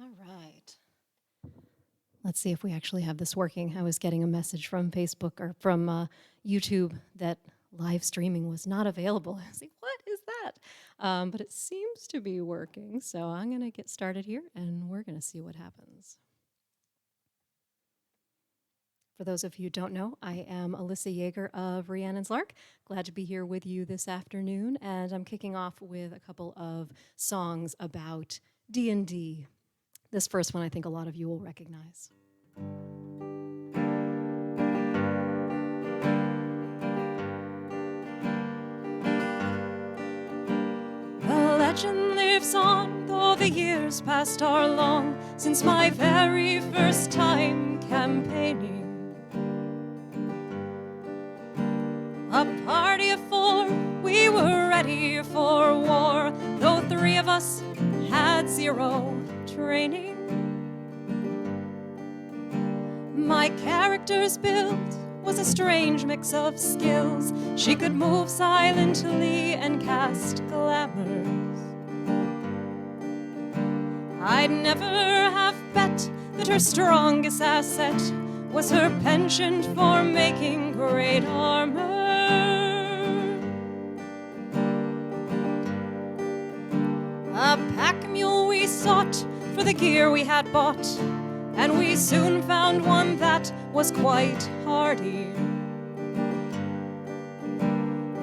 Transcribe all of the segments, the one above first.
All right. Let's see if we actually have this working. I was getting a message from Facebook or from YouTube that live streaming was not available. I was like, what is that? But it seems to be working. So I'm going to get started here and we're going to see what happens. For those of you who don't know, I am Alyssa Yeager of Rhiannon's Lark. Glad to be here with you this afternoon, and I'm kicking off with a couple of songs about D&D. This first one I think a lot of you will recognize. The legend lives on, though the years past are long, since my very first time campaigning. A party of 4, we were ready for war, though 3 of us had 0 training. My character's build was a strange mix of skills. She could move silently and cast glamours. I'd never have bet that her strongest asset was her penchant for making great armor. A pack mule we sought for the gear we had bought, and we soon found one that was quite hardy.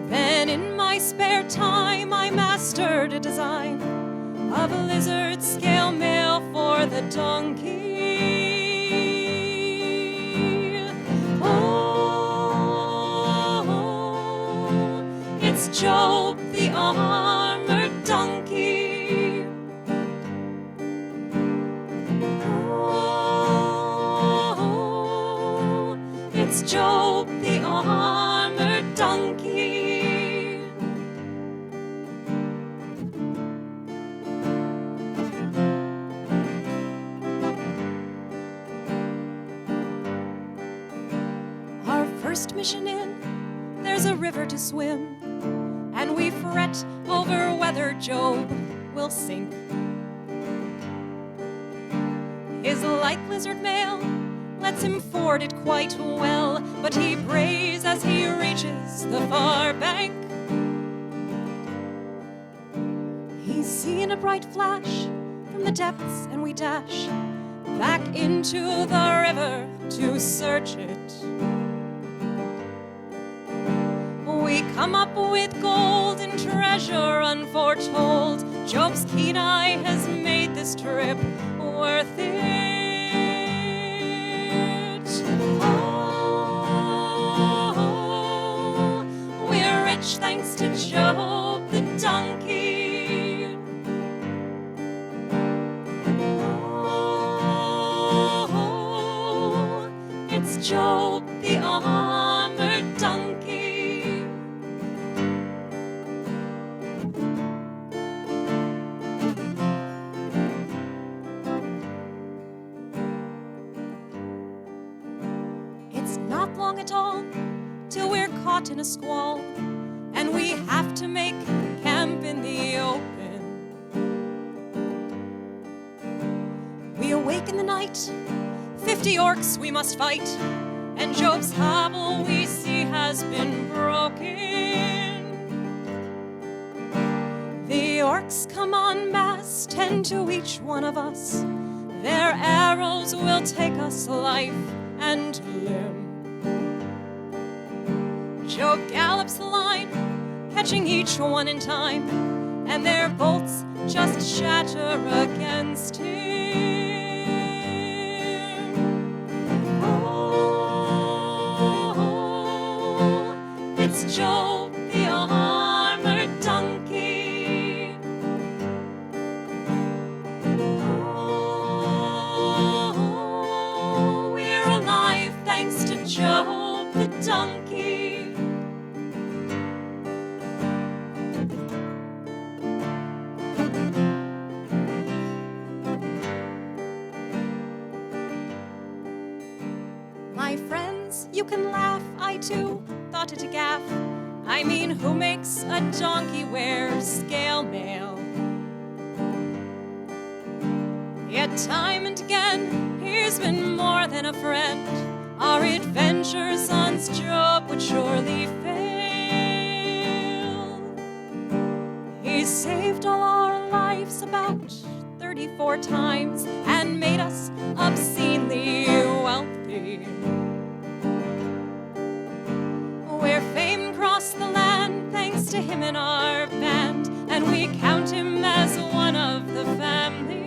Then in my spare time I mastered a design of a lizard scale mail for the donkey. Oh, it's Job the armored donkey. It's Job the armored donkey. Our first mission in, there's a river to swim, and we fret over whether Job will sink. His light lizard mail lets him ford it quite well, but he brays as he reaches the far bank. He's seen a bright flash from the depths, and we dash back into the river to search it. We come up with gold and treasure unforetold. Job's keen eye has made this trip worth it. Oh, we're rich thanks to Job the donkey. Oh, it's Job the armored donkey. Not long at all till we're caught in a squall, and we have to make camp in the open. We awake in the night, 50 orcs we must fight, and Job's hobble we see has been broken. The orcs come en masse, 10 to each one of us. Their arrows will take us life and limb. Job gallops the line, catching each one in time, and their bolts just shatter against him. Oh, it's Job the armored donkey. Oh, we're alive thanks to Job the donkey. My friends, you can laugh, I too thought it a gaffe. I mean, who makes a donkey wear scale mail? Yet Yet time and again, he's been more than a friend. Our adventures on Job would surely fail. He saved all our lives about 34 times and made us obscenely wealthy. We're famed across the land thanks to him and our band, and we count him as one of the family.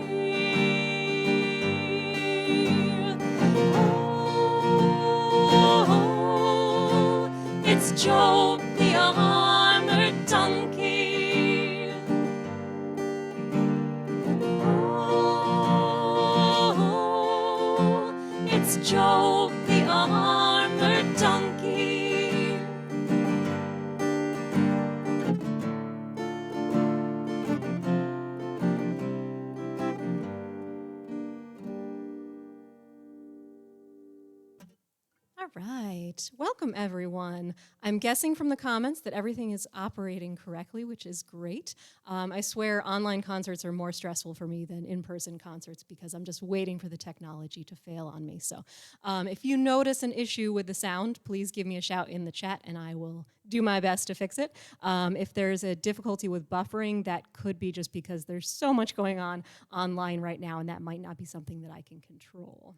Oh, it's Job the armored donkey. Oh, it's Job the armored donkey. All right. Welcome, everyone. I'm guessing from the comments that everything is operating correctly, which is great. I swear online concerts are more stressful for me than in-person concerts because I'm just waiting for the technology to fail on me. So if you notice an issue with the sound, please give me a shout in the chat and I will do my best to fix it. If there's a difficulty with buffering, that could be just because there's so much going on online right now, and that might not be something that I can control.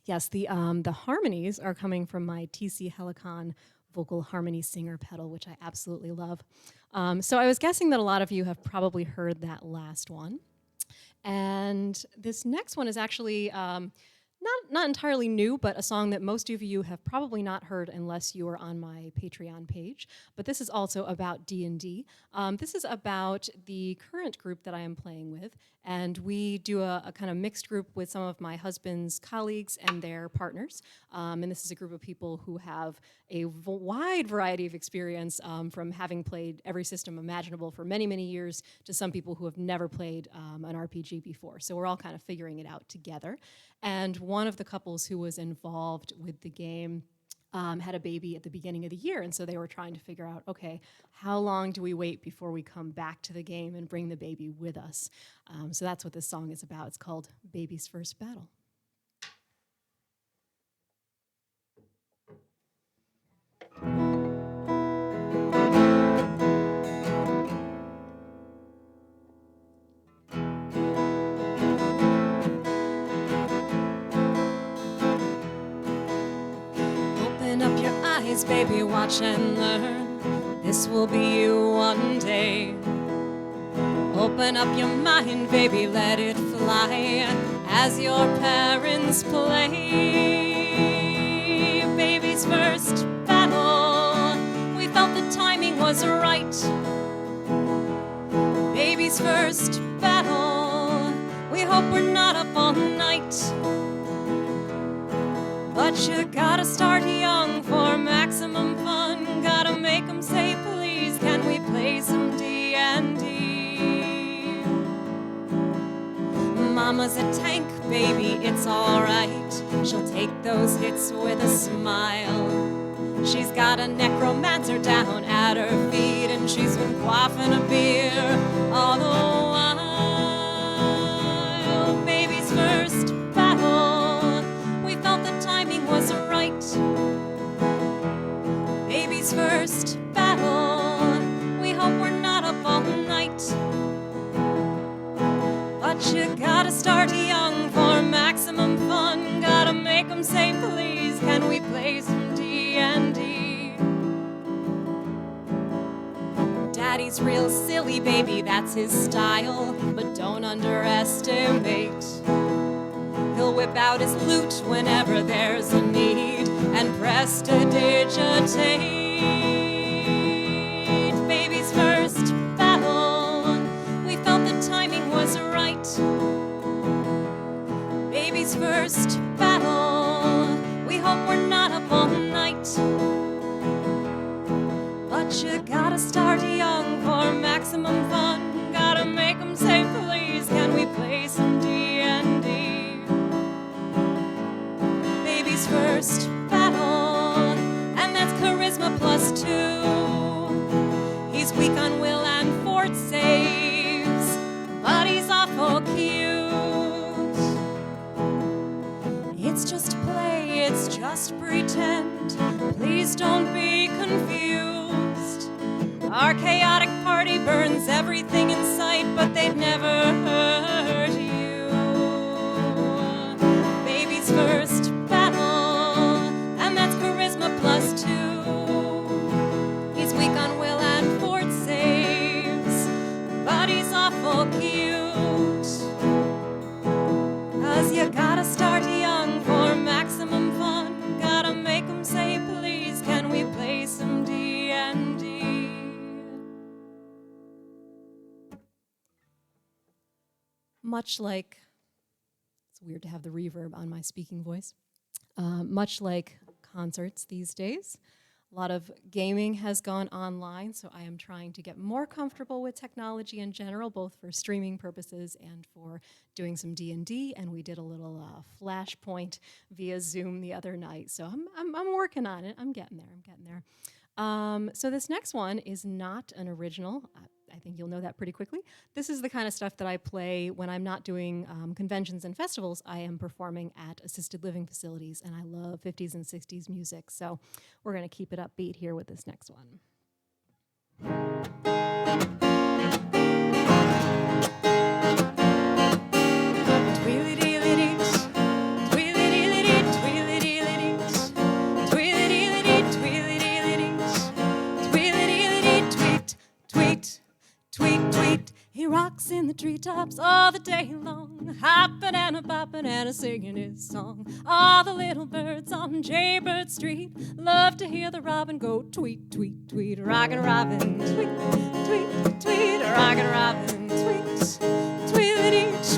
Yes, the harmonies are coming from my TC Helicon vocal harmony singer pedal, which I absolutely love. So I was guessing that a lot of you have probably heard that last one. And this next one is actually not entirely new, but a song that most of you have probably not heard unless you are on my Patreon page. But this is also about D&D. This is about the current group that I am playing with, and we do a kind of mixed group with some of my husband's colleagues and their partners. And this is a group of people who have a wide variety of experience, from having played every system imaginable for many, many years to some people who have never played an RPG before. So we're all kind of figuring it out together. And one of the couples who was involved with the game had a baby at the beginning of the year, and so they were trying to figure out, okay, how long do we wait before we come back to the game and bring the baby with us? So that's what this song is about. It's called Baby's First Battle. Baby, watch and learn. This will be you one day. Open up your mind, baby, let it fly as your parents play. Baby's first battle, we felt the timing was right. Baby's first battle, we hope we're not up all night. But you gotta start young for maximum fun. Gotta make them say, please, can we play some D&D? Mama's a tank, baby, it's alright. She'll take those hits with a smile. She's got a necromancer down at her feet, and she's been quaffing a beer all the while. Baby's first battle, we felt the timing was right. Baby's first battle, we hope we're not up all night. But you gotta start young for maximum fun. Gotta make them say, please, can we play some D&D? Daddy's real silly, baby, that's his style. But don't underestimate. He'll whip out his lute whenever there's a need and prestidigitate. Baby's first battle, we felt the timing was right. Baby's first battle, we hope we're not up all night. But you gotta start young for maximum fun. Gotta make them say, please, can we play some D&D? Baby's first battle, and that's charisma +2. He's weak on will and fort saves, but he's awful please don't be confused. Our chaotic party burns everything in sight, but they've never hurt you. Baby's first battle, and that's charisma +2. He's weak on will and fort saves, but he's awful cute. 'Cause you gotta start young for maximum fun. Gotta make 'em say, please, can we play some D&D? Much like, it's weird to have the reverb on my speaking voice, much like concerts these days, a lot of gaming has gone online, so I am trying to get more comfortable with technology in general, both for streaming purposes and for doing some D&D, and we did a little flashpoint via Zoom the other night, so I'm working on it. I'm getting there. So this next one is not an original. I think you'll know that pretty quickly. This is the kind of stuff that I play when I'm not doing conventions and festivals. I am performing at assisted living facilities, and I love 50s and 60s music. So we're going to keep it upbeat here with this next one. He rocks in the treetops all the day long, hopping and a bopping and a singing his song. All the little birds on Jaybird Street love to hear the robin go tweet, tweet, tweet. Rockin' robin, tweet, tweet, tweet. Rockin' robin, tweet, tweet.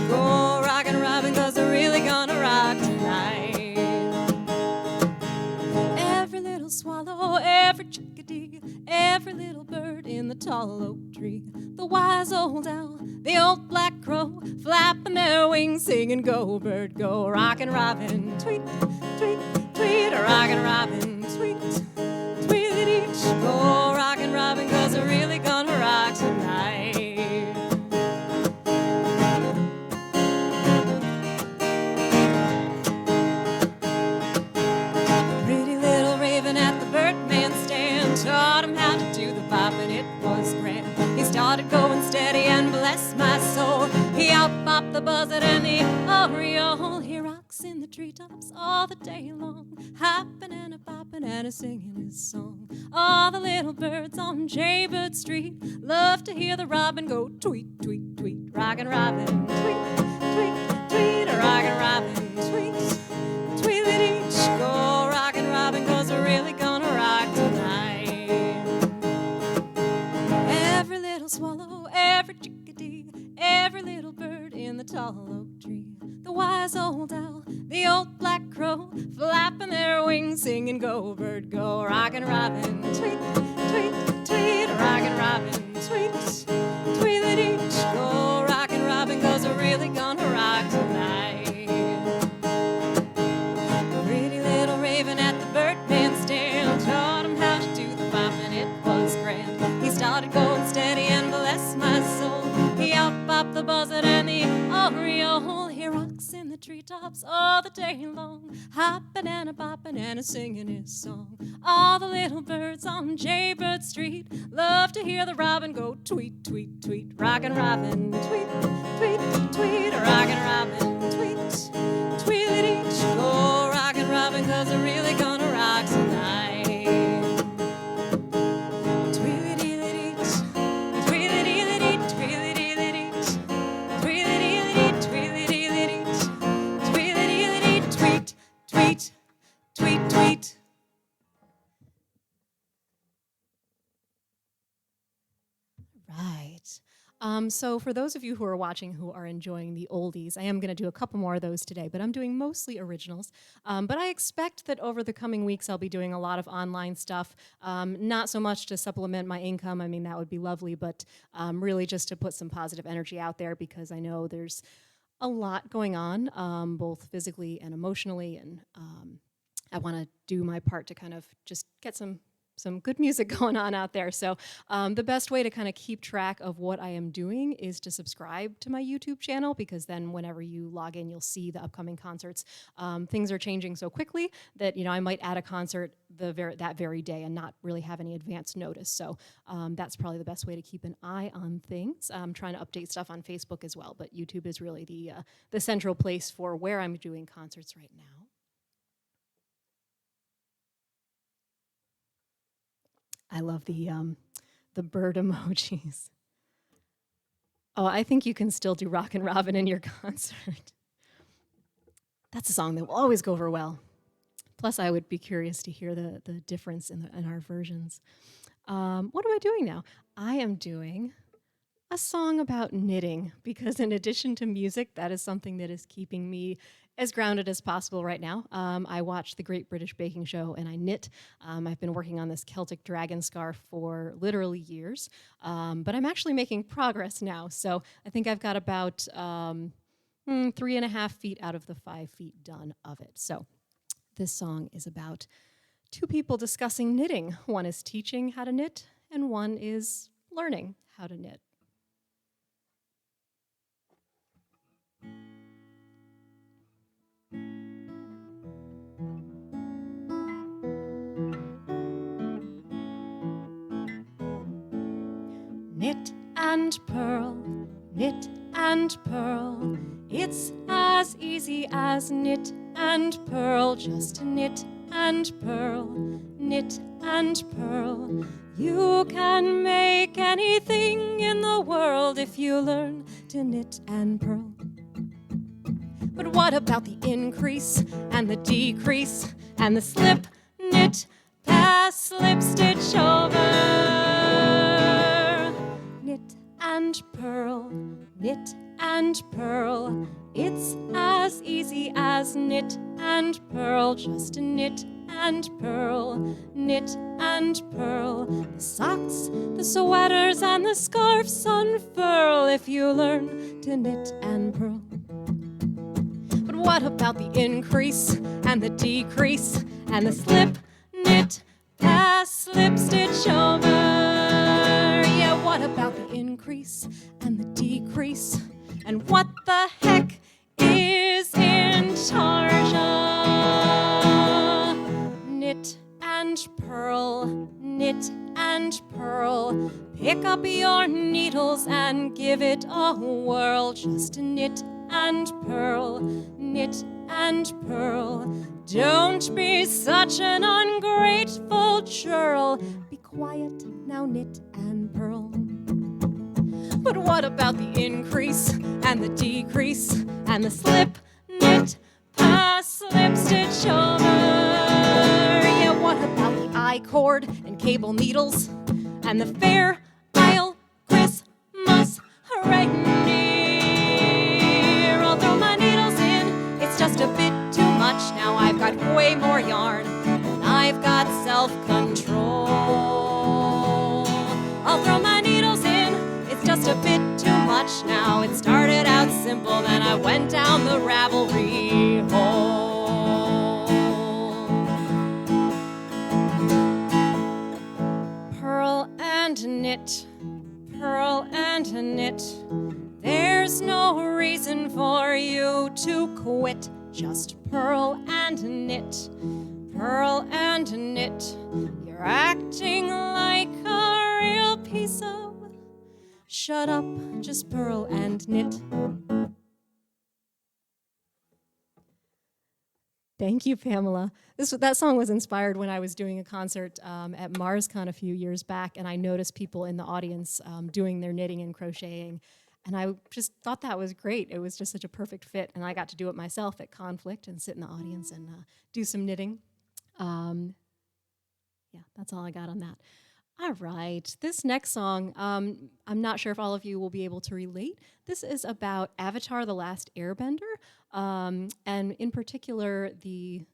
Go rockin' robin, 'cause they're really gonna rock tonight. Every little swallow, every chickadee, every little bird in the tall oak tree, the wise old owl, the old black crow, flapping their wings, singing, go bird, go, rockin' robin, tweet, tweet, tweet, rockin' robin, tweet, tweet, go, rockin' robin, 'cause they're really gonna rock tonight. Pretty little raven at the birdman stand taught him how to do the bop, and it was grand. He started going steady, and bless my soul, he out-bopped the buzzard and the oriole. He rocks in the treetops all the day long, hopping and a-bopping and a-singing his song. All the little birds on Jaybird Street love to hear the robin go tweet, tweet, tweet. Rockin' robin, tweet, tweet, tweet. Rockin' robin, tweet, tweet. Go rockin' robin, 'cause we're really gonna rock tonight. Every little swallow, every chickadee, every little bird in the tall oak tree, the wise old owl, the old black crow, flapping their wings, singing, go bird, go, rockin' robin, tweet, tweet, tweet. Rockin' robin, tweet, tweet. Go rockin' robin, 'cause we're really gonna rock tonight. Pretty little raven at the birdman stand taught him how to do the bop, and it was grand. He started going steady, and bless my soul, he out-bopped the buzzard and the oriole. He rocks in the treetops all the day long, hopping and a-bopping and a-singing his song. All the little birds on Jaybird Street love to hear the robin go tweet, tweet, tweet. Rockin' robin, tweet, tweet, tweet. Rockin' robin, tweet, tweet. Go rockin' robin, 'cause we're really gonna rock tonight. Tweet, tweet, tweet. Right. So for those of you who are watching who are enjoying the oldies, I am going to do a couple more of those today, but I'm doing mostly originals. But I expect that over the coming weeks I'll be doing a lot of online stuff, not so much to supplement my income. I mean, that would be lovely, but really just to put some positive energy out there, because I know there's a lot going on, both physically and emotionally, and I want to do my part to kind of just get some some good music going on out there. So the best way to kind of keep track of what I am doing is to subscribe to my YouTube channel, because then whenever you log in, you'll see the upcoming concerts. Things are changing so quickly that, you know, I might add a concert that very day and not really have any advance notice. So that's probably the best way to keep an eye on things. I'm trying to update stuff on Facebook as well, but YouTube is really the central place for where I'm doing concerts right now. I love the bird emojis. Oh, I think you can still do Rockin' Robin in your concert. That's a song that will always go over well. Plus, I would be curious to hear the difference in our versions. What am I doing now? I am doing a song about knitting, because in addition to music, that is something that is keeping me as grounded as possible right now. I watch the Great British Baking Show and I knit. I've been working on this Celtic dragon scarf for literally years, but I'm actually making progress now. So I think I've got about 3.5 feet out of the 5 feet done of it. So this song is about two people discussing knitting. One is teaching how to knit and one is learning how to knit. Knit and purl, knit and purl. It's as easy as knit and purl. Just knit and purl, knit and purl. You can make anything in the world if you learn to knit and purl. But what about the increase and the decrease and the slip, knit, pass, slip, stitch over? Knit and purl, knit and purl. It's as easy as knit and purl. Just knit and purl, knit and purl. The socks, the sweaters, and the scarves unfurl if you learn to knit and purl. But what about the increase and the decrease and the slip, knit, pass, slip, stitch over? Yeah, what about the increase and the decrease? And what the heck is in charge of? Knit and purl, knit and purl. Pick up your needles and give it a whirl. Just knit and purl, knit and purl. Don't be such an ungrateful churl. Be quiet, now knit and purl. But what about the increase and the decrease and the slip, knit, pass, slip, stitch over? Yeah, what about the I-cord and cable needles and the fair Isle Christmas reindeer? I'll throw my needles in, it's just a bit too much. Now I've got way more yarn and I've got self-control. I'll throw my needles in, it's just a bit too much now. It started out simple, then I went down the Ravelry hole. Purl and knit, purl and knit. There's no reason for you to quit. Just purl and knit, purl and knit. You're acting like a real piece of... Shut up, just purl and knit. Thank you, Pamela. That song was inspired when I was doing a concert at MarsCon a few years back, and I noticed people in the audience doing their knitting and crocheting, and I just thought that was great. It was just such a perfect fit, and I got to do it myself at Conflict and sit in the audience and do some knitting. Yeah, that's all I got on that. All right, this next song, I'm not sure if all of you will be able to relate. This is about Avatar: The Last Airbender, and in particular, the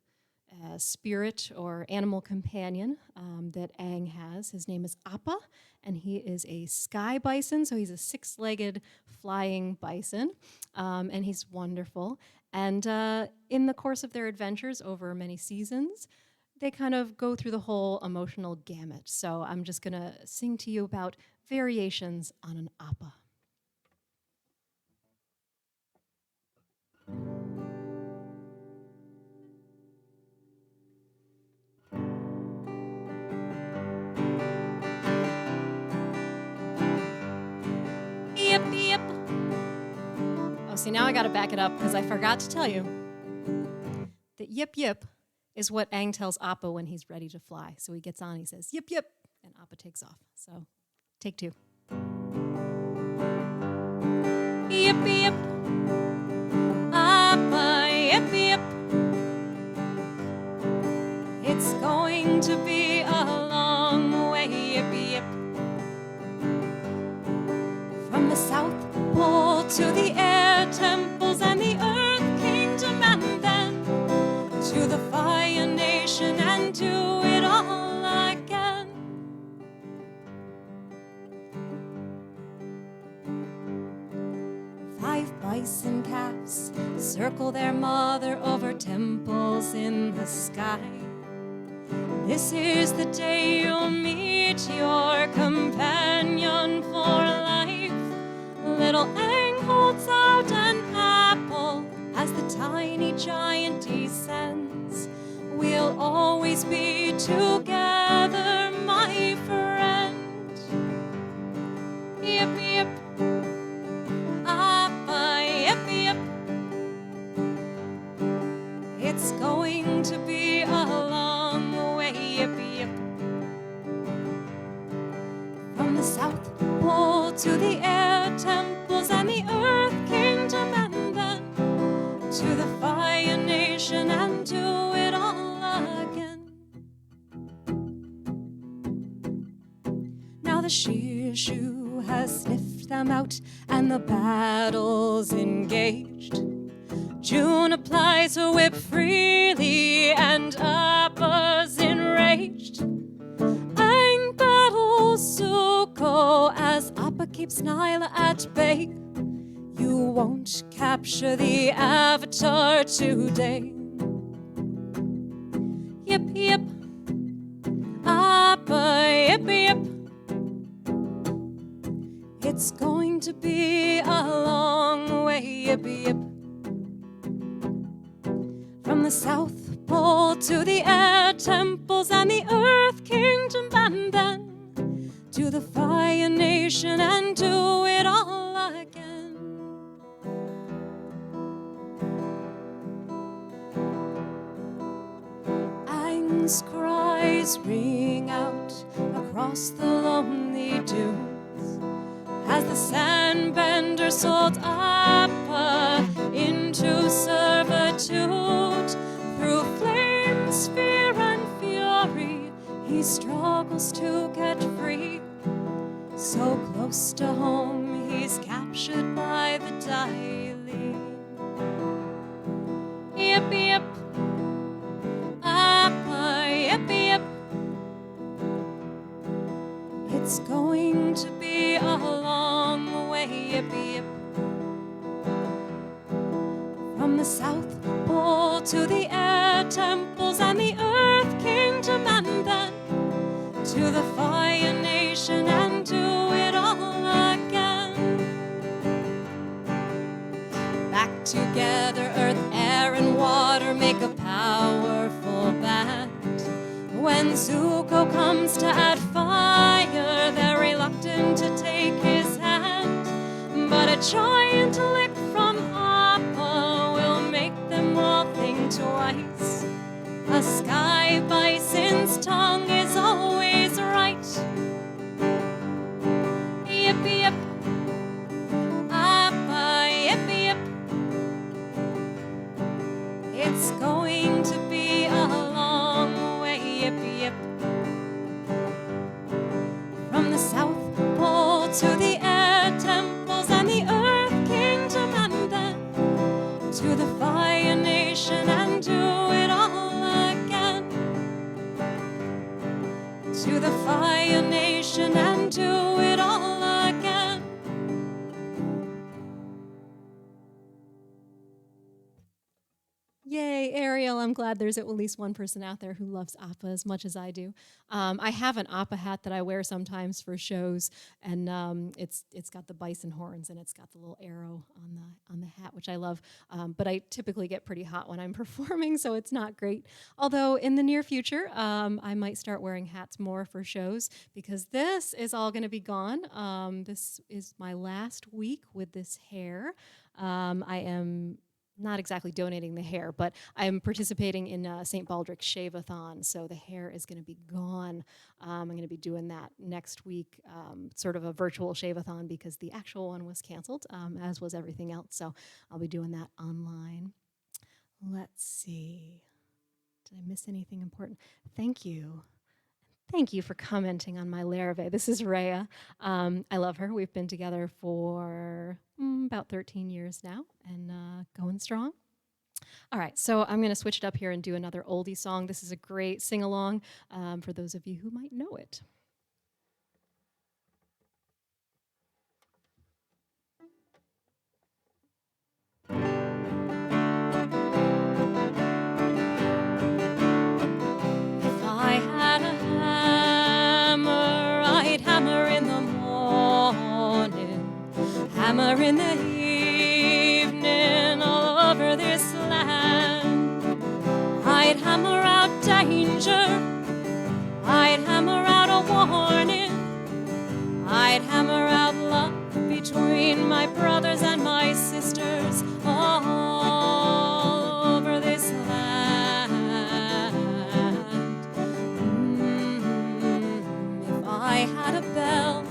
spirit or animal companion that Aang has. His name is Appa, and he is a sky bison, so he's a six-legged flying bison, and he's wonderful. And in the course of their adventures over many seasons, they kind of go through the whole emotional gamut. So I'm just going to sing to you about variations on an appa. Yip, yip. Oh, see, now I got to back it up because I forgot to tell you that yip, yip is what Aang tells Appa when he's ready to fly. So he gets on, he says, yip, yip, and Appa takes off. So take two. Yip, yip, Appa, yip, yip. It's going to be a long way, yip, yip. From the South Pole to the air temples and the Earth Kingdom, and then to the Fire Nation and do it all again. Five bison calves circle their mother over temples in the sky. This is the day you'll meet your companion for life. Little Aang holds out an apple as the tiny giant descends. We'll always be together, my friend. Yip, yip, Appa, yip, yip. It's going to be a long way, yip, yip. From the South Pole to the air temples and the Earth Kingdom, and then to the Fire Nation and do it all again. Now the Shishu has sniffed them out and the battle's engaged. June applies her whip freely and Appa's enraged. Aang battles Zuko as Appa keeps Nyla at bay. You won't capture the Avatar today. Yip, yip, Appa, yip, yip. It's going to be a long way, yip, yip. From the South Pole to the air temples and the Earth Kingdom, and then to the Fire Nation and do it all again. Aang's cries ring out across the lonely dunes as the sandbender sold Appa into servitude. Through flames, fear, and fury, he struggles to get free. So close to home, he's captured by the Daily. Yip, yip, Appa, yip, yip. It's going to be a long way, yip, yip. From the South Pole to the air temples and the Earth Kingdom, and then to the Fire Nation and do it all again. Back together, earth, air, and water make a powerful band. When Zuko comes to add fire, they're reluctant to take his hand. But a giant lick from Appa will make them all think twice. A sky bison's tongue is always right. Yip, yip, Appa, yip, yip. It's going to be a long way, yip, yip. From the South Pole to the air temples and the Earth Kingdom, and then to the Fire Nation and do it all again. Ariel, I'm glad there's at least one person out there who loves Appa as much as I do. I have an Appa hat that I wear sometimes for shows, and it's got the bison horns and it's got the little arrow on the hat, which I love. But I typically get pretty hot when I'm performing, so it's not great. Although in the near future, I might start wearing hats more for shows because this is all going to be gone. This is my last week with this hair. I am not exactly donating the hair, but I'm participating in St. Baldrick's Shave-a-thon, so the hair is going to be gone. I'm going to be doing that next week, sort of a virtual shave-a-thon because the actual one was canceled, as was everything else, so I'll be doing that online. Let's see. Did I miss anything important? Thank you. Thank you for commenting on my larvae. This is Rhea. I love her. We've been together for about 13 years now and going strong. All right, so I'm going to switch it up here and do another oldie song. This is a great sing-along for those of you who might know it. If I had a hammer, I'd hammer in the morning, hammer in the evening, all over this land. I'd hammer out danger, I'd hammer out a warning, I'd hammer out love between my brothers and my sisters all over this land. If I had a bell,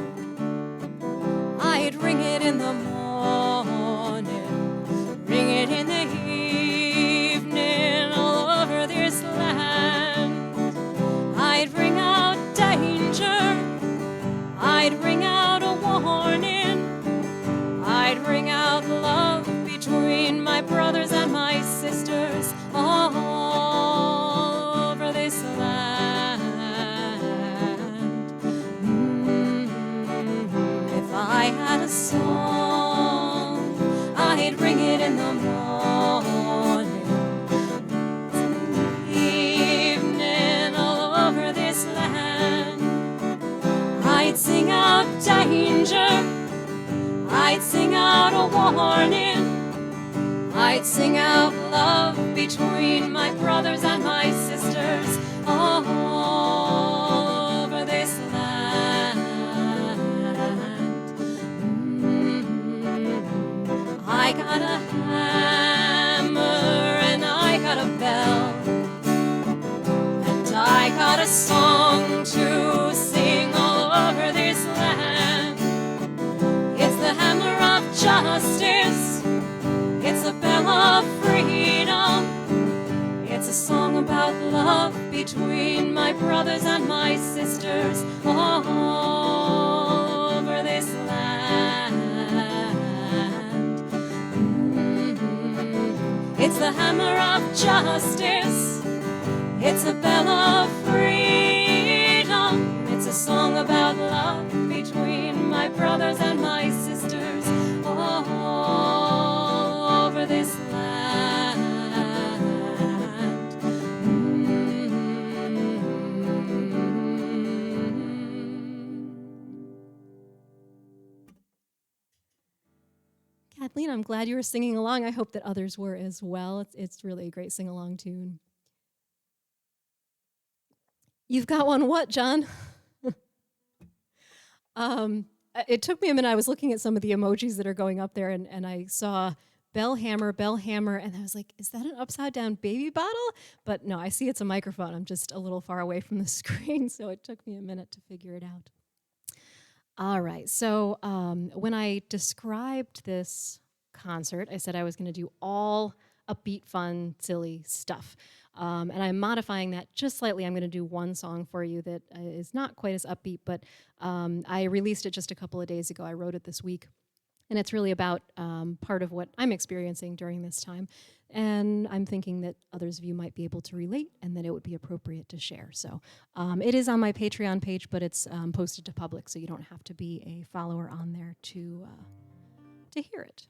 I'd ring it in the morning, ring it in the evening, all over this land. I'd ring out danger, I'd ring out a warning, I'd ring out love between my brothers and my sisters all over this land. If I had a song, I'd ring it in the morning, evening, all over this land. I'd sing out danger, I'd sing out a warning, I'd sing out love between my brothers and my sisters all over this land. I got a hammer and I got a bell, and I got a song to sing all over this land. It's the hammer of justice, it's a bell of freedom, it's a song about love between my brothers and my sisters all over this land. It's the hammer of justice, it's a bell of freedom, it's a song about love between my brothers and my sisters all over this land. Kathleen, I'm glad you were singing along. I hope that others were as well. It's really a great sing-along tune. You've got one what, John? It took me a minute. I was looking at some of the emojis that are going up there, and I saw bell hammer, and I was like, is that an upside-down baby bottle? But no, I see it's a microphone. I'm just a little far away from the screen, so it took me a minute to figure it out. All right, so when I described this concert, I said I was going to do all upbeat, fun, silly stuff. And I'm modifying that just slightly. I'm going to do one song for you that is not quite as upbeat, but I released it just a couple of days ago. I wrote it this week. And it's really about part of what I'm experiencing during this time. And I'm thinking that others of you might be able to relate and that it would be appropriate to share. So it is on my Patreon page, but it's posted to public, so you don't have to be a follower on there to hear it.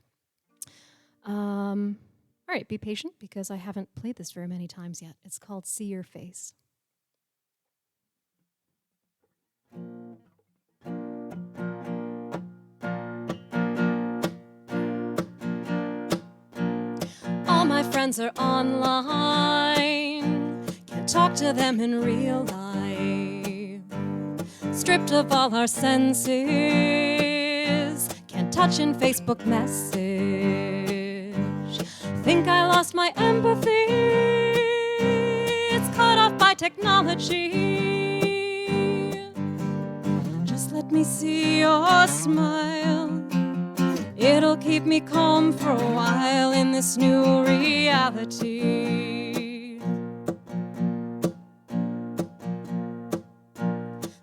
All right, be patient because I haven't played this very many times yet. It's called See Your Face. All my friends are online, can't talk to them in real life. Stripped of all our senses, can't touch in Facebook message. Think I lost my empathy, it's cut off by technology. Just let me see your smile, it'll keep me calm for a while in this new reality.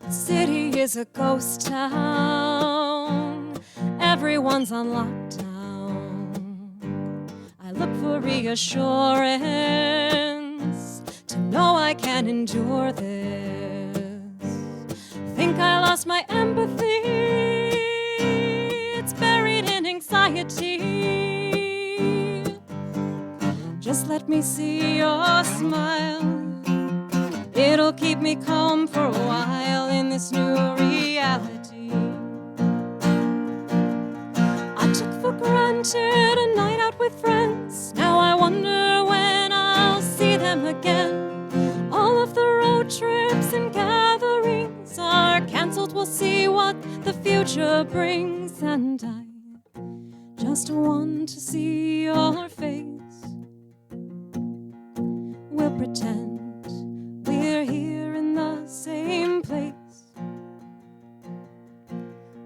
The city is a ghost town, everyone's on lockdown. I look for reassurance to know I can endure this. Think I lost my empathy, it's buried in anxiety. Just let me see your smile, it'll keep me calm for a while in this new reality. I took for granted a night out with friends, now I wonder when I'll see them again. All of the road trips and gatherings are cancelled, we'll see what the future brings. And I just want to see your face. We'll pretend we're here in the same place.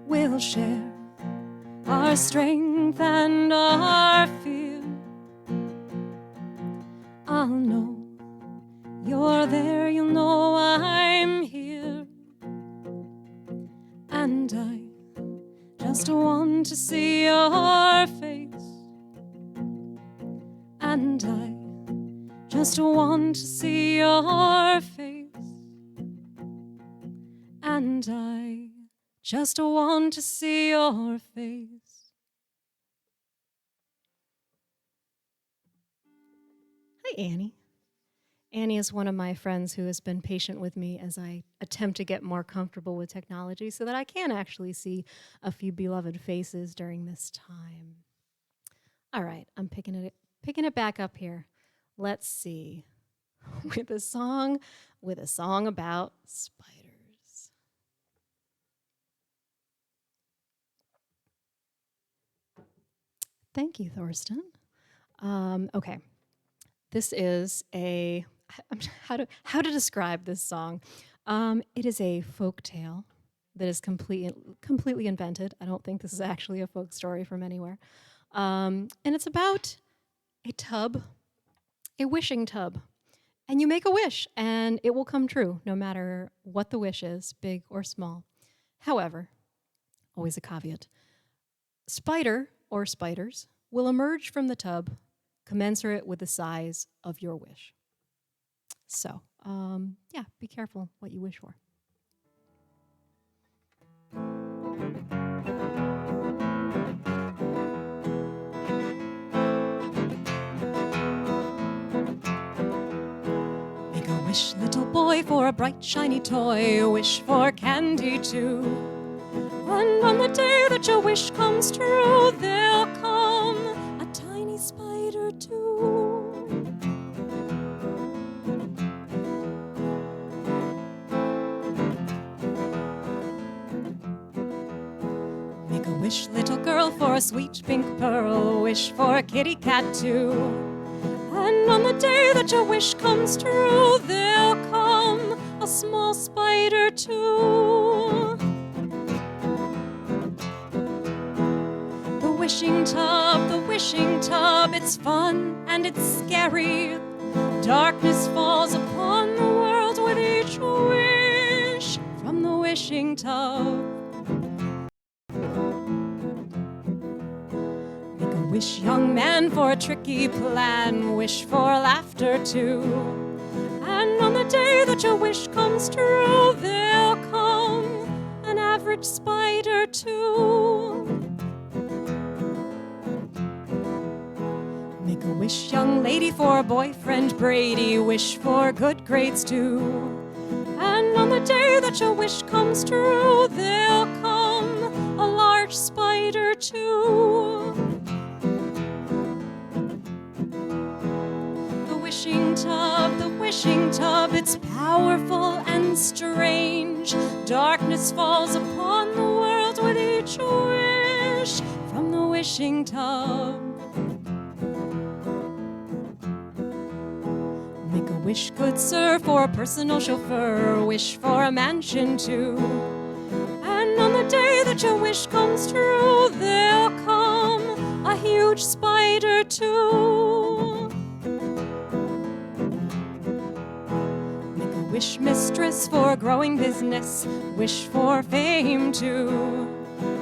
We'll share our strength and our fear. I'll know you're there, you'll know I'm here. And I just want to see your face. And I just want to see your face. And I just want to see your face. Hi, Annie. Annie is one of my friends who has been patient with me as I attempt to get more comfortable with technology so that I can actually see a few beloved faces during this time. All right, I'm picking it back up here. Let's see. With a song about spiders. Thank you, Thorsten. Okay. This is how to describe this song. It is a folk tale that is completely invented. I don't think this is actually a folk story from anywhere. And it's about a tub, a wishing tub. And you make a wish, and it will come true, no matter what the wish is, big or small. However, always a caveat, spider or spiders will emerge from the tub commensurate with the size of your wish. So, yeah, be careful what you wish for. Make a wish, little boy, for a bright, shiny toy. Wish for candy, too. And on the day that your wish comes true, there'll come a tiny spider, too. Make a wish, little girl, for a sweet pink pearl. Wish for a kitty cat, too. And on the day that your wish comes true, there'll come a small spider, too. The wishing tub, it's fun and it's scary. Darkness falls upon the world with each wish from the wishing tub. Make a wish, young man, for a tricky plan. Wish for laughter, too. And on the day that your wish comes true, there'll come an average spider, too. Make a wish, young lady, for a boyfriend Brady. Wish for good grades too. And on the day that your wish comes true, there'll come a large spider too. The wishing tub, it's powerful and strange. Darkness falls upon the world with each wish from the wishing tub. Make a wish, good sir, for a personal chauffeur. Wish for a mansion too. And on the day that your wish comes true, there'll come a huge spider too. Make a wish, mistress, for a growing business. Wish for fame too.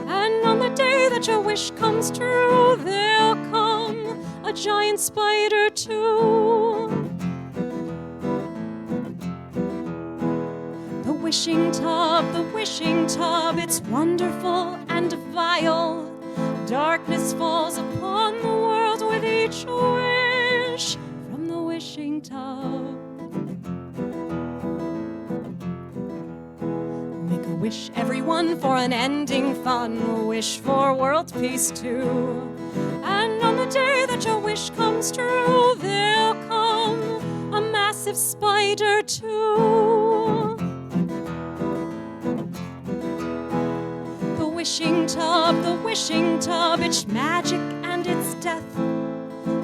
And on the day that your wish comes true, there'll come a giant spider too. The wishing tub, it's wonderful and vile. Darkness falls upon the world with each wish from the wishing tub. Make a wish, everyone, for an ending fun. Wish for world peace too. And on the day that your wish comes true, there'll come a massive spider too. The wishing tub, it's magic and it's death.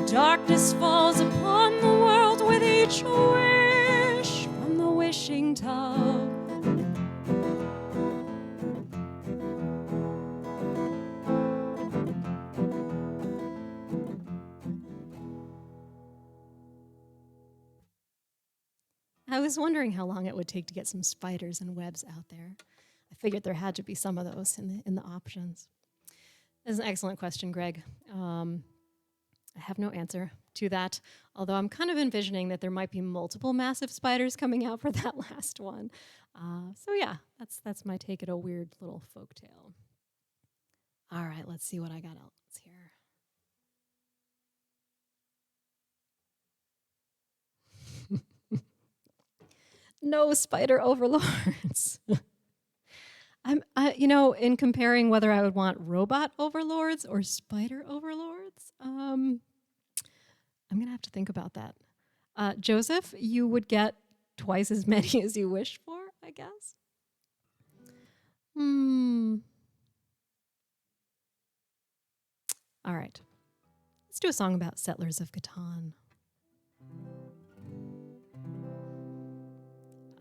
Darkness falls upon the world with each wish from the wishing tub. I was wondering how long it would take to get some spiders and webs out there. I figured there had to be some of those in the options. That's an excellent question, Greg. I have no answer to that, although I'm kind of envisioning that there might be multiple massive spiders coming out for that last one. So yeah, that's my take at a weird little folktale. All right, let's see what I got else here. No spider overlords. In comparing whether I would want robot overlords or spider overlords, I'm gonna have to think about that. Joseph, you would get twice as many as you wish for, I guess. All right, let's do a song about settlers of Catan.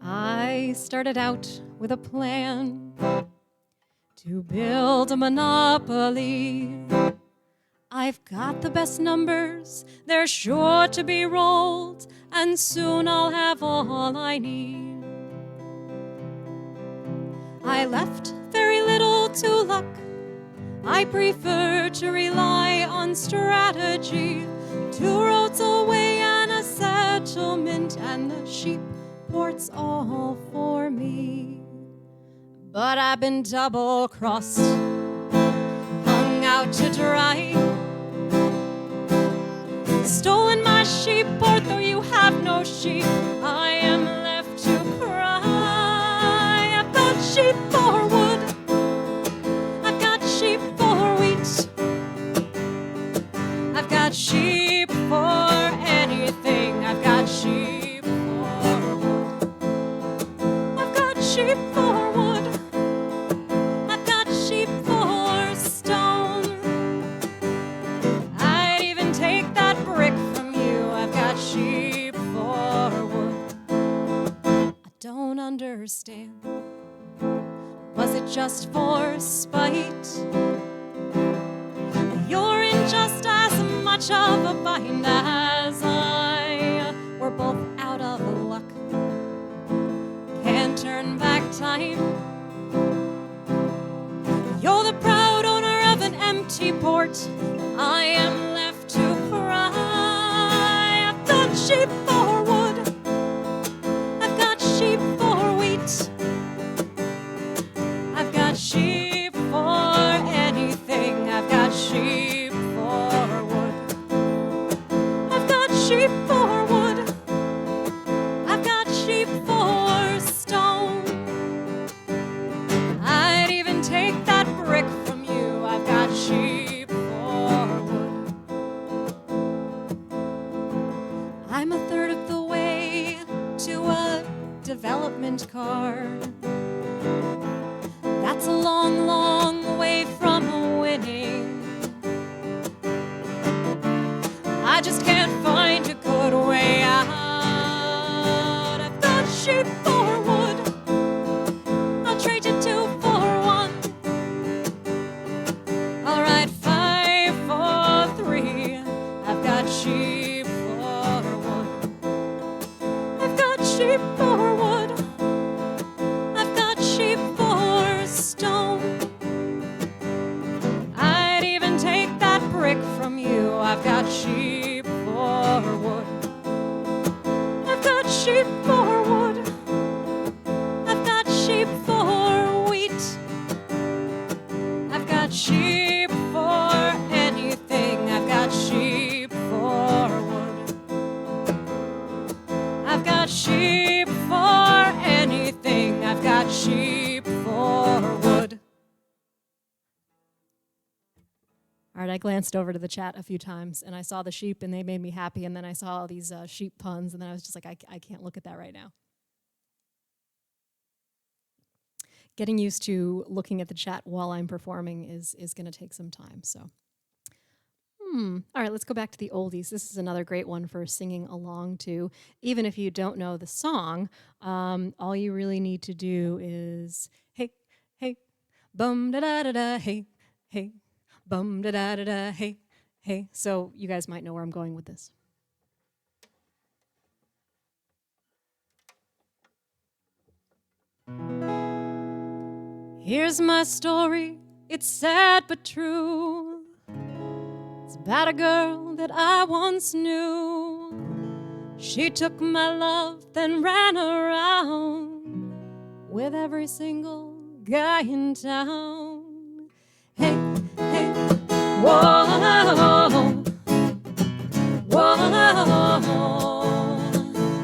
I started out with a plan to build a monopoly. I've got the best numbers, they're sure to be rolled, and soon I'll have all I need. I left very little to luck. I prefer to rely on strategy. 2 roads away and a settlement, and the sheep port's all for me. But I've been double-crossed, hung out to dry. Stolen my sheep port, though you have no sheep, I am left to cry. I've got sheep for wood, I've got sheep for wheat, I've got sheep for anything, I've got sheep. Sheep for wood, I've got sheep for stone. I'd even take that brick from you, I've got sheep for wood. I don't understand, was it just for spite? You're in just as much of a bind as I. We're both out of luck, can't turn back time. You're the proud owner of an empty port, I am left to cry. I've got sheep for wood, I've got sheep for wheat, I've got sheep for anything, I've got sheep for wood. sheep for wood. I've got sheep for stone. I'd even take that brick from you. I've got sheep for wood. I'm a third of the way to a development card. That's a long, long way from winning. I just can't find a good way out. I've got sheep for wood. I'll trade you 2 for 1. All right, 5 for 3. I've got sheep for wood. I've got sheep for wood. I've got sheep for stone. I'd even take that brick from you. I've got sheep for wood. I've got sheep for wood. I've got sheep for wheat. I've got sheep for anything. I've got sheep for wood. I've got sheep for anything. I've got sheep for wood. All right, I glanced over to the chat a few times, and I saw the sheep, and they made me happy, and then I saw all these sheep puns, and then I was just like, I can't look at that right now. Getting used to looking at the chat while I'm performing is going to take some time, so. All right, let's go back to the oldies. This is another great one for singing along to. Even if you don't know the song, all you really need to do is, hey, hey, bum da da da da, hey, hey, bum da da da da, hey, hey. So you guys might know where I'm going with this. Here's my story, it's sad but true. It's about a girl that I once knew. She took my love, then ran around with every single guy in town. Hey, hey, whoa, whoa, whoa, whoa, la, la, la, la, whoa,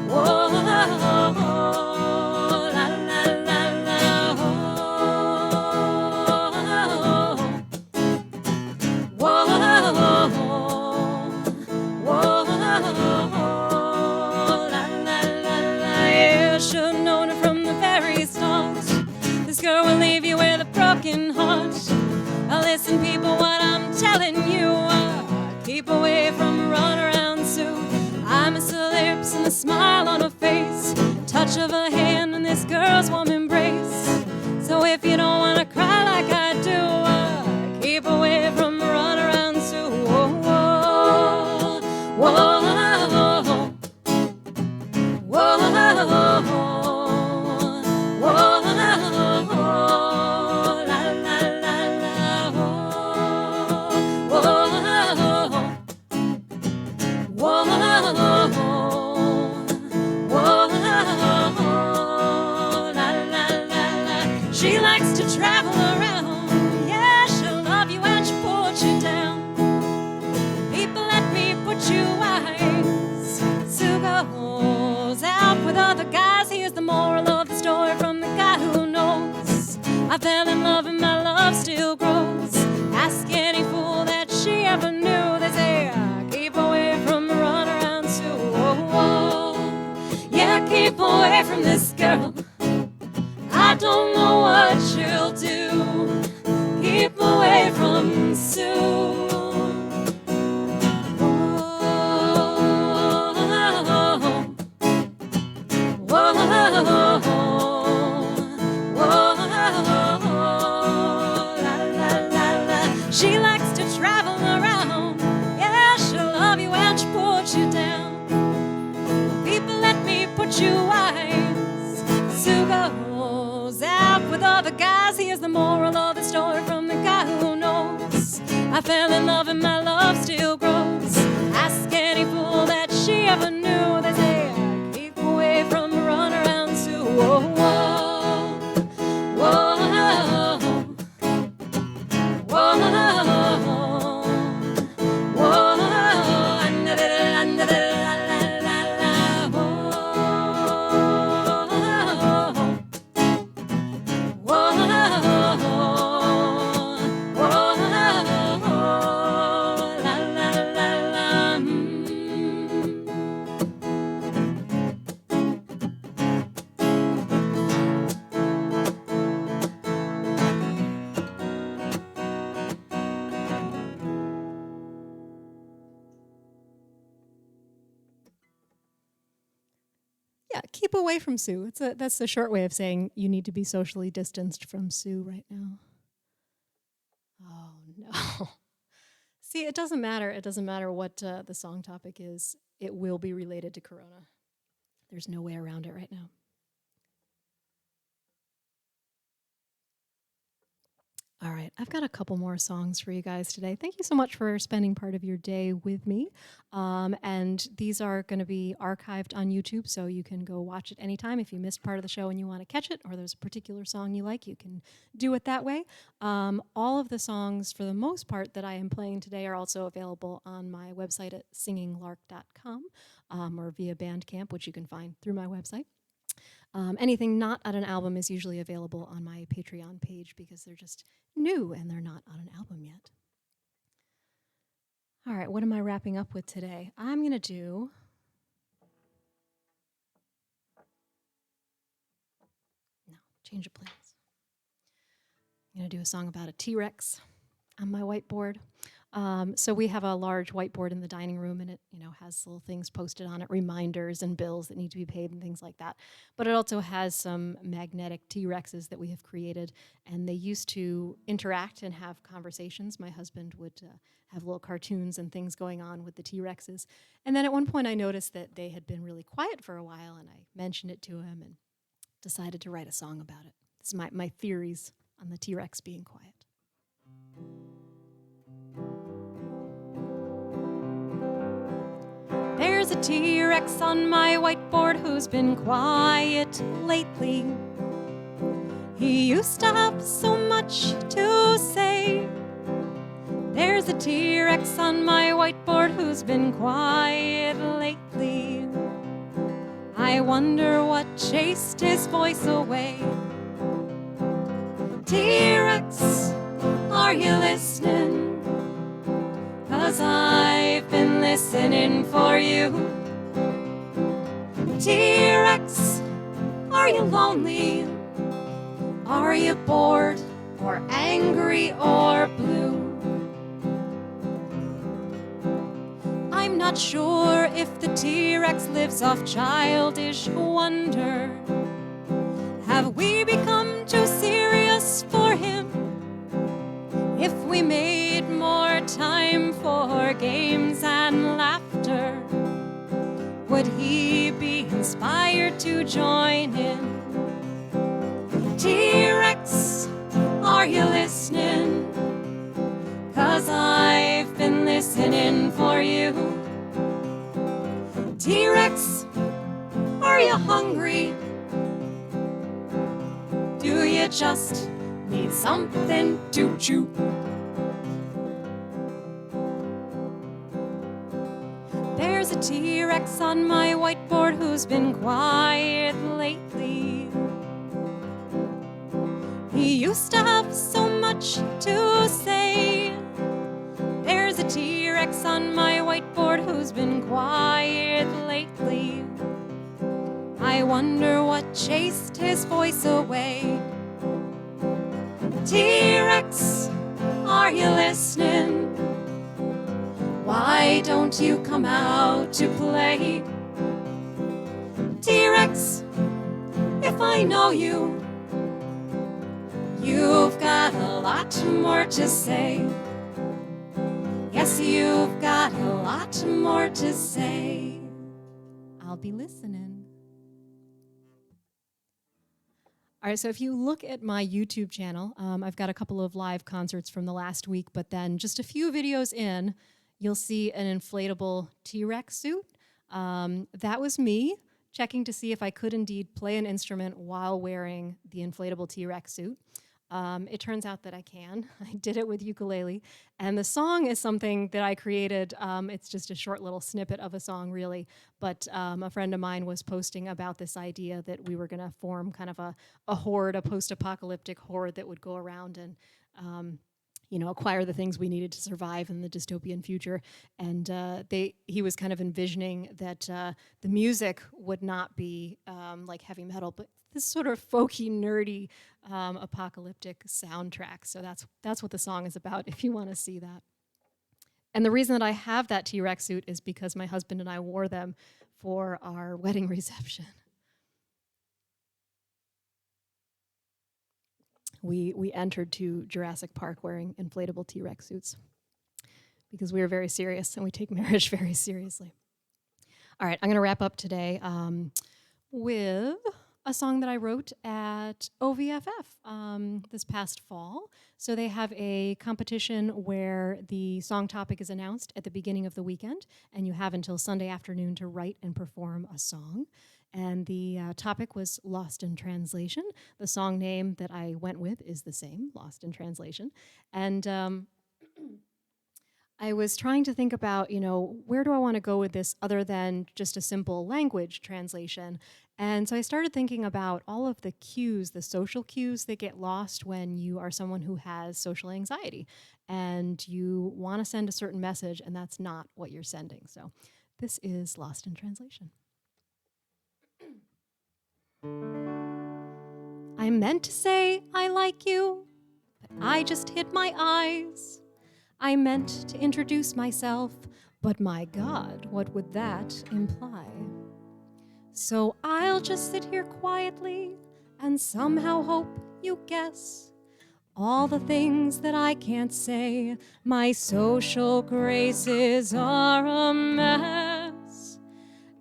whoa, la, la, la, la. Yeah, should've known it from the very start. This girl will leave you with a broken heart. Now listen, people, what I'm telling you. Keep away from Runaround Sue. I miss her lips and the smile on her face, touch of her hand and this girl's warm embrace. So if you don't want to cry like I do, keep away from Runaround Sue. Whoa, whoa, whoa, whoa, whoa, la, la, la, la, whoa, whoa, la, la, la, la. She likes to travel around. Yeah, she'll love you and she'll put you down. People, let me put you wise. Sue goes out with other guys. Here's the moral of the story from the guy who knows. I fell in love and my love still grows. Ask any fool that she ever knew. They say, keep away from the Runaround Sue. Whoa, whoa. Yeah, keep away from this girl. I don't know what she'll do. Keep away from Sue. She likes to travel around. Yeah, she'll love you and she'll put you down. People, let me put you wise. Sue goes out with other guys. Here's the moral of the story from the guy who knows. I fell in love and my love still grows. Ask any fool that she ever knew. They say, keep away from the Runaround Sue. Whoa, whoa, whoa, whoa, whoa, Yeah, keep away from Sue. That's the short way of saying you need to be socially distanced from Sue right now. Oh, no. See, it doesn't matter. It doesn't matter what the song topic is. It will be related to Corona. There's no way around it right now. All right, I've got a couple more songs for you guys today. Thank you so much for spending part of your day with me. And these are going to be archived on YouTube, so you can go watch it anytime. If you missed part of the show and you want to catch it, or there's a particular song you like, you can do it that way. All of the songs, for the most part, that I am playing today are also available on my website at singinglark.com or via Bandcamp, which you can find through my website. Anything not on an album is usually available on my Patreon page because they're just new and they're not on an album yet. All right, what am I wrapping up with today? I'm going to do... No, change of plans. I'm going to do a song about a T-Rex on my whiteboard. So we have a large whiteboard in the dining room, and it, has little things posted on it, reminders and bills that need to be paid and things like that. But it also has some magnetic T-Rexes that we have created, and they used to interact and have conversations. My husband would have little cartoons and things going on with the T-Rexes. And then at one point I noticed that they had been really quiet for a while, and I mentioned it to him and decided to write a song about it. This is my theories on the T-Rex being quiet. There's a T-Rex on my whiteboard who's been quiet lately. He used to have so much to say. There's a T-Rex on my whiteboard who's been quiet lately. I wonder what chased his voice away. T-Rex, are you listening? 'Cause I've been listening for you. T-Rex, are you lonely? Are you bored or angry or blue? I'm not sure if the T-Rex lives off childish wonder. Have we become too serious for him? If we made more time for games and laughter, would he be inspired to join in? T-Rex, are you listening? 'Cause I've been listening for you. T-Rex, are you hungry? Do you just need something to chew? There's a T-Rex on my whiteboard who's been quiet lately. He used to have so much to say. There's a T-Rex on my whiteboard who's been quiet lately. I wonder what chased his voice away. T-Rex, are you listening? Why don't you come out to play? T-Rex, if I know you, you've got a lot more to say. Yes, you've got a lot more to say. I'll be listening. All right, so if you look at my YouTube channel, I've got a couple of live concerts from the last week, but then just a few videos in, you'll see an inflatable T-Rex suit. That was me checking to see if I could indeed play an instrument while wearing the inflatable T-Rex suit. It turns out that I can. I did it with ukulele. And the song is something that I created. It's just a short little snippet of a song, really. But a friend of mine was posting about this idea that we were going to form kind of a horde, a post-apocalyptic horde that would go around and acquire the things we needed to survive in the dystopian future. And he was kind of envisioning that the music would not be like heavy metal, but this sort of folky, nerdy, apocalyptic soundtrack. So that's what the song is about, if you want to see that. And the reason that I have that T-Rex suit is because my husband and I wore them for our wedding reception. we entered to Jurassic Park wearing inflatable T-Rex suits because we are very serious and we take marriage very seriously. All right, I'm going to wrap up today with a song that I wrote at OVFF this past fall. So they have a competition where the song topic is announced at the beginning of the weekend, and you have until Sunday afternoon to write and perform a song. And the topic was Lost in Translation. The song name that I went with is the same, Lost in Translation. And I was trying to think about, where do I want to go with this other than just a simple language translation? And so I started thinking about all of the cues, the social cues that get lost when you are someone who has social anxiety and you want to send a certain message and that's not what you're sending. So this is Lost in Translation. I meant to say I like you, but I just hid my eyes. I meant to introduce myself, but my God, what would that imply? So I'll just sit here quietly and somehow hope you guess all the things that I can't say. My social graces are a mess,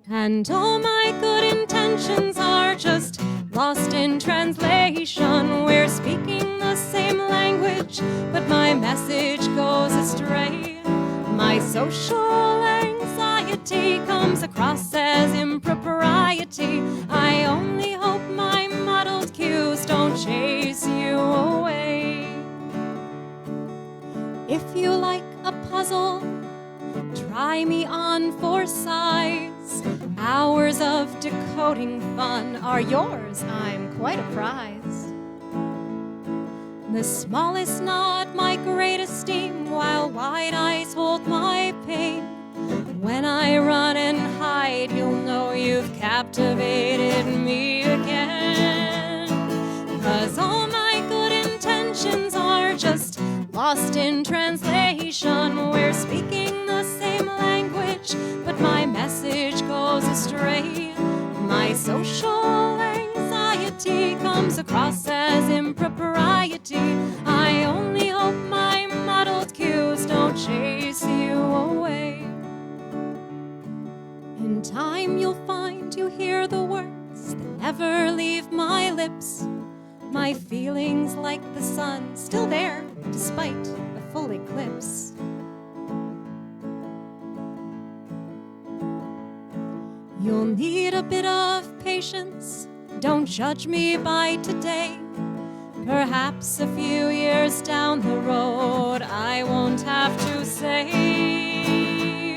and all my good intentions are just lost in translation. We're speaking the same language, but my message goes astray. My social anxiety comes across as impropriety. I only hope my muddled cues don't chase you away. If you like a puzzle, try me on for size. Hours of decoding fun are yours. I'm quite a prize. The smallest nod, my great esteem, while wide eyes hold my pain. When I run and hide, you'll know you've captivated me again. 'Cause all my good intentions are just lost in translation. We're speaking the same language, but my message goes astray. My social anxiety comes across as impropriety. I only hope my muddled cues don't chase you away. In time you'll find you hear the words that never leave my lips. My feelings like the sun, still there despite the full eclipse. You'll need a bit of patience, don't judge me by today. Perhaps a few years down the road I won't have to say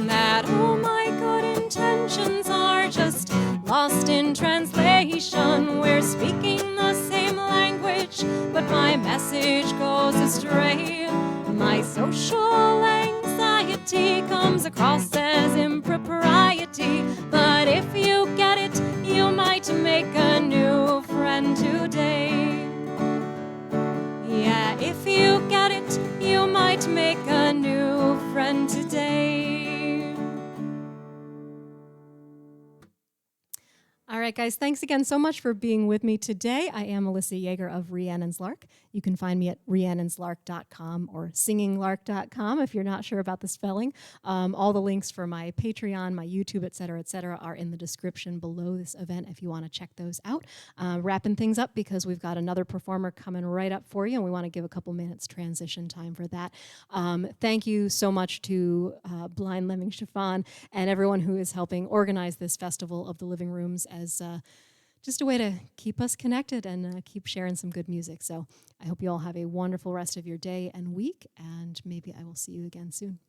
that all my good intentions are just lost in translation. We're speaking the same language, but my message goes astray. My social anxiety comes across as impropriety. But if you get it, you might make a new friend today. Yeah, if you get it, you might make a new friend today. All right, guys, thanks again so much for being with me today. I am Alyssa Yeager of Rhiannon's Lark. You can find me at rhiannonslark.com or singinglark.com if you're not sure about the spelling. All the links for my Patreon, my YouTube, et cetera, are in the description below this event if you want to check those out. Wrapping things up because we've got another performer coming right up for you, and we want to give a couple minutes transition time for that. Thank you so much to Blind Lemming Chiffon and everyone who is helping organize this Festival of the Living Rooms as just a way to keep us connected and keep sharing some good music. So I hope you all have a wonderful rest of your day and week, and maybe I will see you again soon.